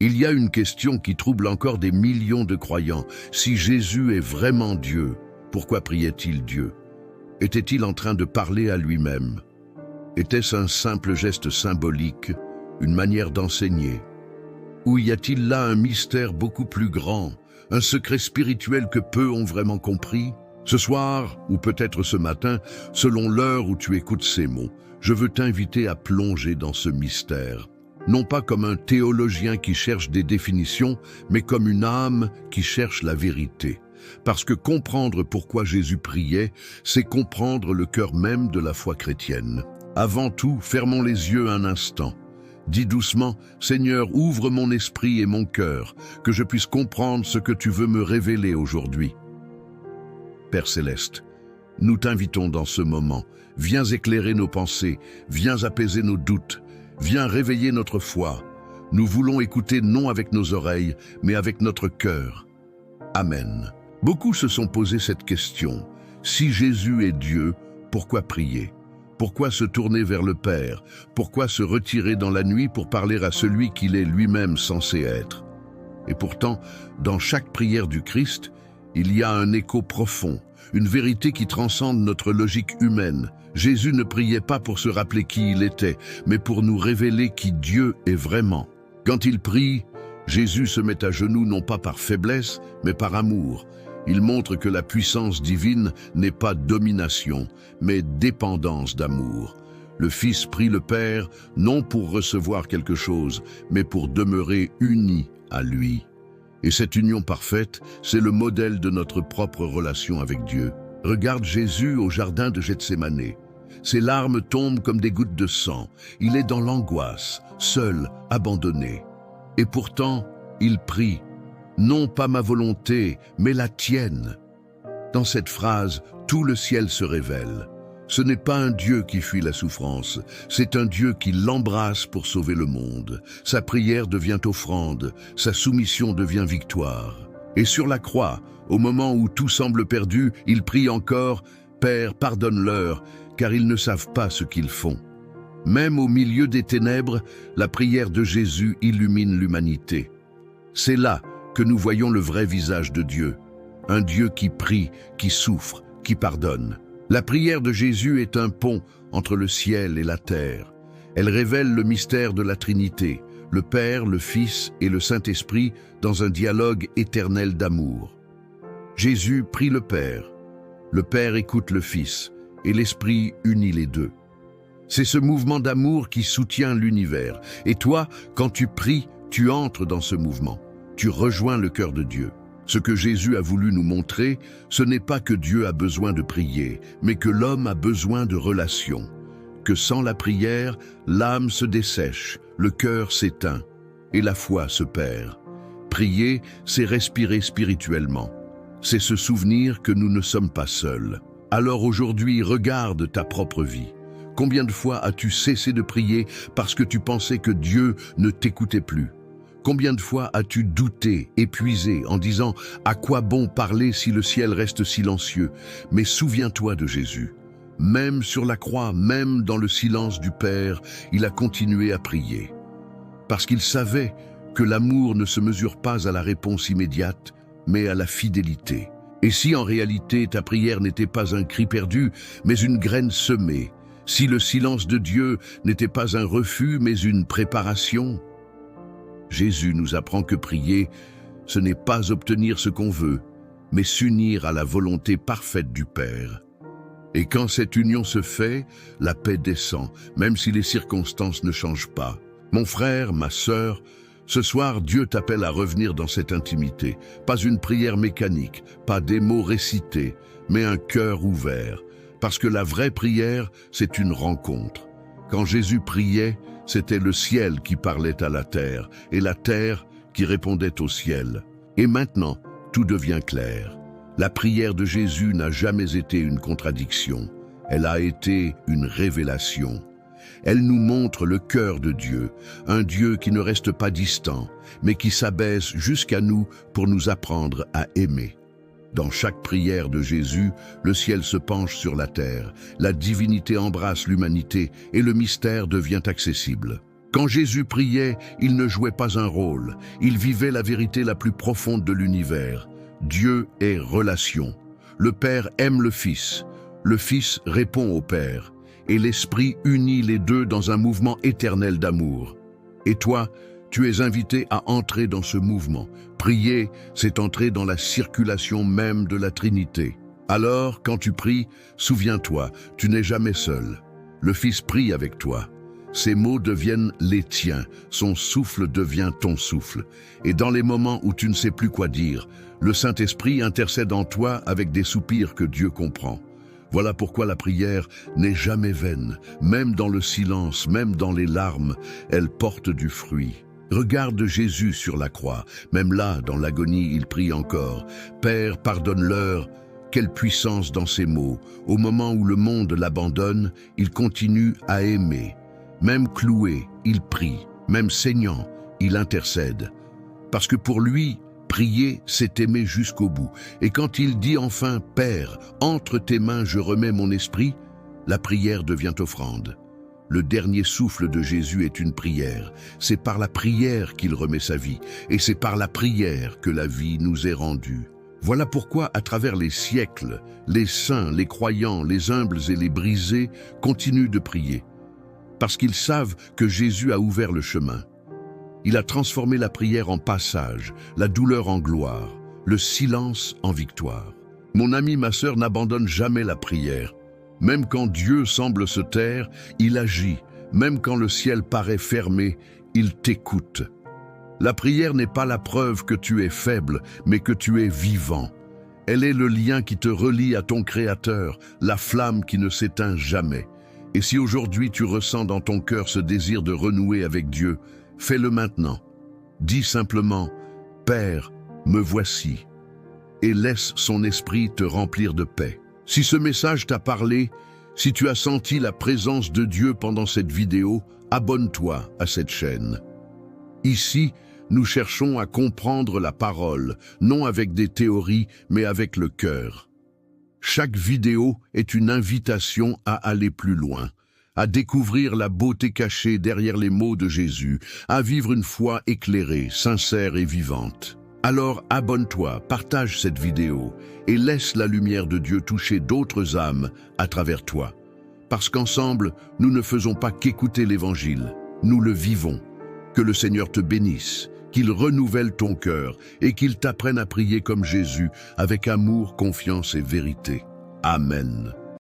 Il y a une question qui trouble encore des millions de croyants. Si Jésus est vraiment Dieu, pourquoi priait-il Dieu? Était-il en train de parler à lui-même? Était-ce un simple geste symbolique, une manière d'enseigner? Ou y a-t-il là un mystère beaucoup plus grand, un secret spirituel que peu ont vraiment compris? Ce soir, ou peut-être ce matin, selon l'heure où tu écoutes ces mots, je veux t'inviter à plonger dans ce mystère. Non pas comme un théologien qui cherche des définitions, mais comme une âme qui cherche la vérité. Parce que comprendre pourquoi Jésus priait, c'est comprendre le cœur même de la foi chrétienne. Avant tout, fermons les yeux un instant. Dis doucement, Seigneur, ouvre mon esprit et mon cœur, que je puisse comprendre ce que tu veux me révéler aujourd'hui. Père Céleste, nous t'invitons dans ce moment. Viens éclairer nos pensées, viens apaiser nos doutes, viens réveiller notre foi. Nous voulons écouter non avec nos oreilles, mais avec notre cœur. Amen. Beaucoup se sont posé cette question. Si Jésus est Dieu, pourquoi prier? Pourquoi se tourner vers le Père? Pourquoi se retirer dans la nuit pour parler à celui qu'il est lui-même censé être? Et pourtant, dans chaque prière du Christ, il y a un écho profond, une vérité qui transcende notre logique humaine. Jésus ne priait pas pour se rappeler qui il était, mais pour nous révéler qui Dieu est vraiment. Quand il prie, Jésus se met à genoux non pas par faiblesse, mais par amour. Il montre que la puissance divine n'est pas domination, mais dépendance d'amour. Le Fils prie le Père non pour recevoir quelque chose, mais pour demeurer uni à lui. Et cette union parfaite, c'est le modèle de notre propre relation avec Dieu. Regarde Jésus au jardin de Gethsémané. Ses larmes tombent comme des gouttes de sang. Il est dans l'angoisse, seul, abandonné. Et pourtant, il prie. Non pas ma volonté, mais la tienne. Dans cette phrase, tout le ciel se révèle. Ce n'est pas un Dieu qui fuit la souffrance, c'est un Dieu qui l'embrasse pour sauver le monde. Sa prière devient offrande, sa soumission devient victoire. Et sur la croix, au moment où tout semble perdu, il prie encore « Père, pardonne-leur, car ils ne savent pas ce qu'ils font ». Même au milieu des ténèbres, la prière de Jésus illumine l'humanité. C'est là que nous voyons le vrai visage de Dieu, un Dieu qui prie, qui souffre, qui pardonne. La prière de Jésus est un pont entre le ciel et la terre. Elle révèle le mystère de la Trinité, le Père, le Fils et le Saint-Esprit dans un dialogue éternel d'amour. Jésus prie le Père écoute le Fils et l'Esprit unit les deux. C'est ce mouvement d'amour qui soutient l'univers. Et toi, quand tu pries, tu entres dans ce mouvement. Tu rejoins le cœur de Dieu. Ce que Jésus a voulu nous montrer, ce n'est pas que Dieu a besoin de prier, mais que l'homme a besoin de relation. Que sans la prière, l'âme se dessèche, le cœur s'éteint et la foi se perd. Prier, c'est respirer spirituellement. C'est se souvenir que nous ne sommes pas seuls. Alors aujourd'hui, regarde ta propre vie. Combien de fois as-tu cessé de prier parce que tu pensais que Dieu ne t'écoutait plus? Combien de fois as-tu douté, épuisé, en disant « À quoi bon parler si le ciel reste silencieux ?» Mais souviens-toi de Jésus. Même sur la croix, même dans le silence du Père, il a continué à prier. Parce qu'il savait que l'amour ne se mesure pas à la réponse immédiate, mais à la fidélité. Et si en réalité ta prière n'était pas un cri perdu, mais une graine semée, si le silence de Dieu n'était pas un refus, mais une préparation, Jésus nous apprend que prier, ce n'est pas obtenir ce qu'on veut, mais s'unir à la volonté parfaite du Père. Et quand cette union se fait, la paix descend, même si les circonstances ne changent pas. Mon frère, ma sœur, ce soir, Dieu t'appelle à revenir dans cette intimité. Pas une prière mécanique, pas des mots récités, mais un cœur ouvert. Parce que la vraie prière, c'est une rencontre. Quand Jésus priait, c'était le ciel qui parlait à la terre, et la terre qui répondait au ciel. Et maintenant, tout devient clair. La prière de Jésus n'a jamais été une contradiction. Elle a été une révélation. Elle nous montre le cœur de Dieu, un Dieu qui ne reste pas distant, mais qui s'abaisse jusqu'à nous pour nous apprendre à aimer. Dans chaque prière de Jésus, le ciel se penche sur la terre, la divinité embrasse l'humanité et le mystère devient accessible. Quand Jésus priait, il ne jouait pas un rôle, il vivait la vérité la plus profonde de l'univers. Dieu est relation. Le Père aime le Fils répond au Père, et l'Esprit unit les deux dans un mouvement éternel d'amour. Et toi, tu es invité à entrer dans ce mouvement. Prier, c'est entrer dans la circulation même de la Trinité. Alors, quand tu pries, souviens-toi, tu n'es jamais seul. Le Fils prie avec toi. Ses mots deviennent les tiens, son souffle devient ton souffle. Et dans les moments où tu ne sais plus quoi dire, le Saint-Esprit intercède en toi avec des soupirs que Dieu comprend. Voilà pourquoi la prière n'est jamais vaine. Même dans le silence, même dans les larmes, elle porte du fruit. Regarde Jésus sur la croix. Même là, dans l'agonie, il prie encore. « Père, pardonne-leur ». Quelle puissance dans ces mots. Au moment où le monde l'abandonne, il continue à aimer. Même cloué, il prie. Même saignant, il intercède. Parce que pour lui, prier, c'est aimer jusqu'au bout. Et quand il dit enfin « Père, entre tes mains je remets mon esprit », la prière devient offrande. Le dernier souffle de Jésus est une prière. C'est par la prière qu'il remet sa vie. Et c'est par la prière que la vie nous est rendue. Voilà pourquoi, à travers les siècles, les saints, les croyants, les humbles et les brisés continuent de prier. Parce qu'ils savent que Jésus a ouvert le chemin. Il a transformé la prière en passage, la douleur en gloire, le silence en victoire. Mon ami, ma sœur, n'abandonne jamais la prière. Même quand Dieu semble se taire, il agit. Même quand le ciel paraît fermé, il t'écoute. La prière n'est pas la preuve que tu es faible, mais que tu es vivant. Elle est le lien qui te relie à ton Créateur, la flamme qui ne s'éteint jamais. Et si aujourd'hui tu ressens dans ton cœur ce désir de renouer avec Dieu, fais-le maintenant. Dis simplement « Père, me voici » et laisse son esprit te remplir de paix. Si ce message t'a parlé, si tu as senti la présence de Dieu pendant cette vidéo, abonne-toi à cette chaîne. Ici, nous cherchons à comprendre la parole, non avec des théories, mais avec le cœur. Chaque vidéo est une invitation à aller plus loin, à découvrir la beauté cachée derrière les mots de Jésus, à vivre une foi éclairée, sincère et vivante. Alors abonne-toi, partage cette vidéo et laisse la lumière de Dieu toucher d'autres âmes à travers toi. Parce qu'ensemble, nous ne faisons pas qu'écouter l'Évangile, nous le vivons. Que le Seigneur te bénisse, qu'il renouvelle ton cœur et qu'il t'apprenne à prier comme Jésus, avec amour, confiance et vérité. Amen.